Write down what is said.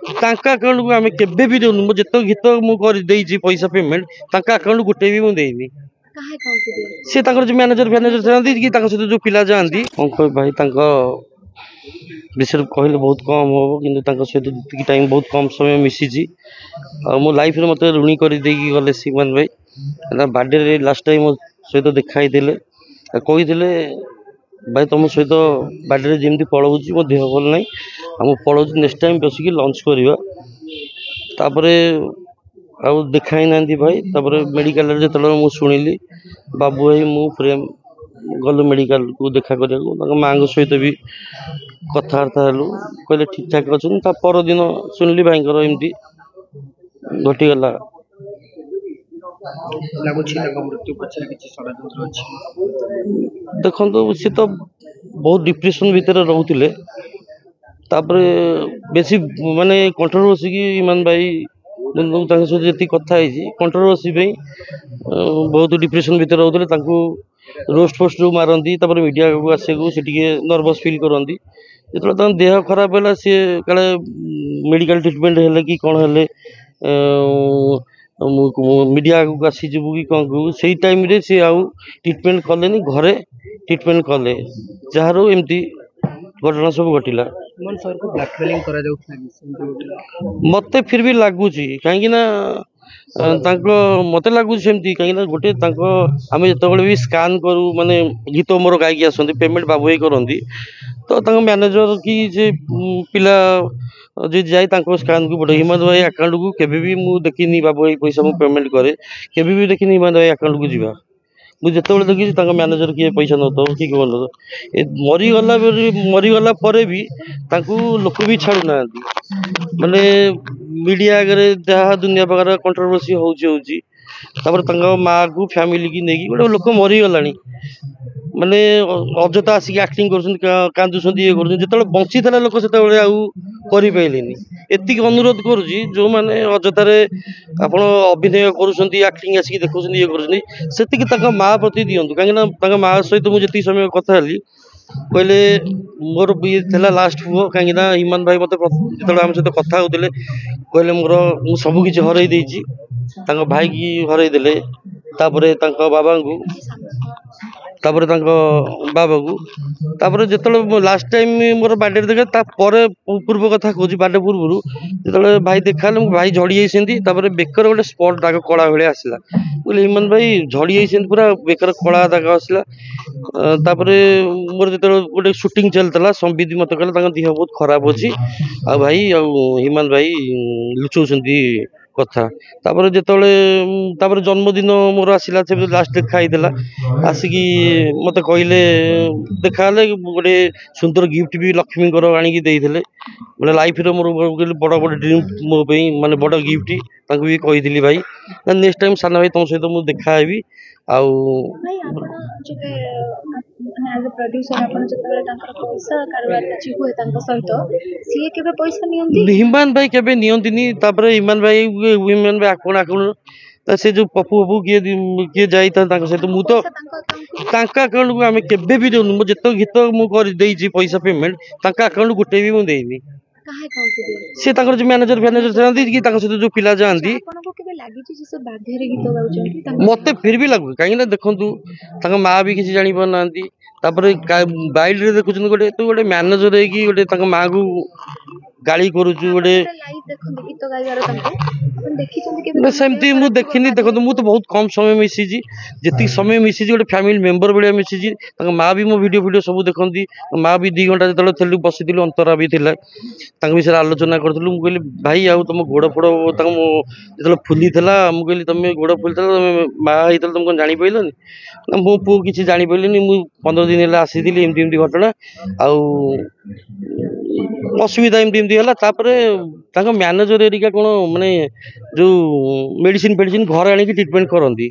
account को आम के भी दौनु जित गीत मुझे पैसा पेमेंट अकाउंट गोटे भी मुझे सी जो मैनेजर फैनेजर था सहित जो पिला जाती अंकल भाई विषय कहले बहुत कम हम कि सहित जी टाइम बहुत कम समय मिसी मो लाइफ में मत ऋणी कर गले श्रीमान भाई बर्थडे लास्ट टाइम मो सहित देखाई कही भाई तुम सहित बर्थडे जमी पलाऊँ मो देह भल ना पलाऊ नेक्स्ट टाइम बसिक लंच करवा देखा ही ना भाई मेडिकल जो शुणिली बाबू भाई मु प्रेम गलु मेडिकल को देखा करा माँ सहित भी कथबार्ता हेलु कहले ठीक ठाक अच्छा परदिन शुणिली भाई एमती घटीगला देखो सी तो बहुत डिप्रेशन भितर रोते बेसी माने कंट्रोवर्सी की ईमान भाई सहित जी कथा कंट्रोवर्सी बहुत डिप्रेशन भितर रोते रोस्ट फोस्ट जो मारती मीडिया को आसको नर्वस फिल करती जो देह खराब है सी काले मेडिकल ट्रिटमेंट है कि कौन है मीडिया को आसीजु कि कौन कहू से टाइम रे सी आउ ट्रिटमेंट कले घरे ट्रिटमेंट कले जार एमती घटना सब घटला मत फिर भी लगुच कहीं मत लगुच कहीं गोटे आम जो भी स्कान करूँ माने गीत मोर गायकी आसती पेमेंट बाबू भाई करती तो मैनेजर कि जे पिला जी जाए स्कान को पठे हिमंत भाई अकाउंट को केवे भी मुझे देखनी बाबू भाई पैसा मुझे पेमेंट करे केवे भी देखनी हिमंत भाई अकाउंट को जीवा मुझे देखी मैनेजर किए पैसा नौ कि मरीगला भी लोक भी छाड़ू ना माने मीडिया आगे जहाँ दुनिया प्रकार कंट्रोवर्सी हो माँ को फैमिली की नहीं गोटे लोक मरीगला माने अजथा आसिक एक्टिंग कांदुंट ये कर बंची था लोक से पारे एति अनुरोध करुच्ची जो मैंने अजथार आप अभिनय करेक्टिंग आसिक देखुं ये कर माँ प्रति दिंतु कहीं माँ सहित मुझे समय कथा कहले मोर ये लास्ट पुओ कहीं हिमान भाई मत जो आम सहित कथा होते कहले मोर मु सबकि हर भाई की हरदे बाबा को बाबा को जो लास्ट टाइम मोर बर्थडे देखा पूर्व कथा कह बर्थडे पूर्व जो भाई देखा भाई झड़ी जाती बेकर गोटे स्पट दाग कला भाई आसला बोले हिमान भाई झड़ी जाती पूरा बेकर कला दाग आसला मोर जो गोटे शूटिंग चलता संबित मत कहला देह बहुत खराब अच्छी आ भाई हिमान भाई लुचाऊँ कथा जो जन्मदिन मोर आसला लास्ट देखाई आसिकी मत कहले देखा गोटे सुंदर गिफ्ट भी लक्ष्मी आणिकी बोले लाइफ मोर बड़ बड़ ड्रीम मो माने बड़ गिफ्ट भी कही भाई नेक्स्ट टाइम साना भाई तुम सहित मुझे देखा हिमान भाई केवे नियंतिनी हिमान भाई आकण आकण से जो पपू पपू किए जाई सहित मुझ तो अकाउंट को आम के भी दौनु जित गीत मुझे पैसा पेमेंट अकाउंट गोटे भी मुझे सी जो मैनेजर फैनेजर था कि सहित जो पिला जाती मत फिर भी लगू कहीं देखु माँ भी किसी जानी पार ना बाइल देखुं गोटे तू गोटे मैनेजर गोटे माँ को गाड़ी करुचु गोटे सेमती मुझे देखनी देखो मुझे तो बहुत कम समय मिसी जी समय मिसी गोटे फैमिली मेंबर भाया मिसी माँ भी मो वीडियो सब देखती माँ भी 2 घंटा जो बसी अंतरा भी विषय आलोचना करूँ कहली भाई आउ तुम गोड़ फोड़ जो फुली मुझे तुम गोड़ फुली माँ होता तुम जानी पाइलनि ना मो पु किसी जानी पाइलनि मुझे 15 दिन है आसी एमती घटना असुविधा एमती है मैनेजर एरिका कौन माने जो मेडिसिन फेडिसिन घर आनिक ट्रिटमेंट करती